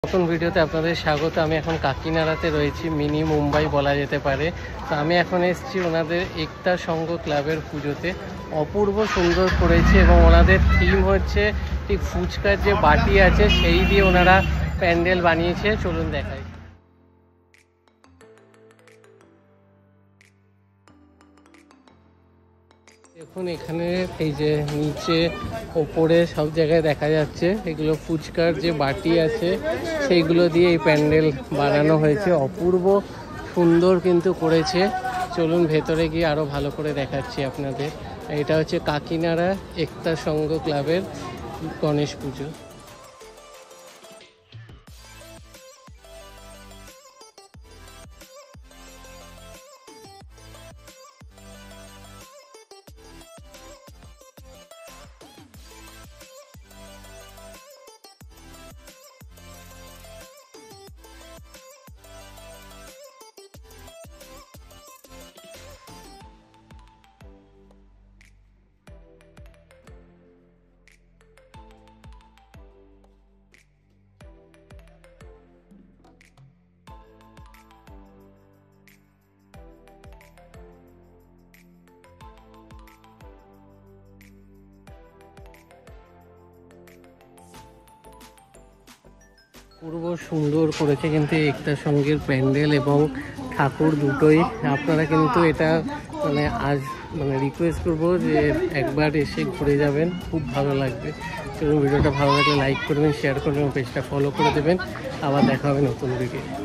নতুন ভিডিওতে আপনাদের স্বাগত। আমি এখন কাকিনাড়াতে রয়েছি, মিনি মুম্বাই বলা যেতে পারে। তো আমি এখন এসেছি ওনাদের একতা সংঘ ক্লাবের পুজোতে। অপূর্ব সুন্দর করেছে এবং ওনাদের থিম হচ্ছে ঠিক ফুচকার যে বাটি আছে সেই দিয়ে ওনারা প্যান্ডেল বানিয়েছে। চলুন দেখাই। দেখুন এখানে এই যে নিচে ওপরে সব জায়গায় দেখা যাচ্ছে এগুলো ফুচকার যে বাটি আছে সেইগুলো দিয়ে এই প্যান্ডেল বানানো হয়েছে। অপূর্ব সুন্দর কিন্তু করেছে। চলুন ভেতরে গিয়ে আরও ভালো করে দেখাচ্ছি আপনাদের। এটা হচ্ছে কাকিনাড়া একতা সংঘ ক্লাবের গণেশ পুজো। পূর্ব সুন্দর করেছে কিন্তু একতা সঙ্গের প্যান্ডেল এবং ঠাকুর দুটোই। আপনারা কিন্তু এটা আজ রিকোয়েস্ট করবো যে একবার এসে ঘুরে যাবেন, খুব ভালো লাগবে। চলুন ভিডিওটা ভালো লাগলে লাইক করবেন, শেয়ার করবেন, পেজটা ফলো করে দেবেন। আবার দেখা হবে নতুন ভিডিও।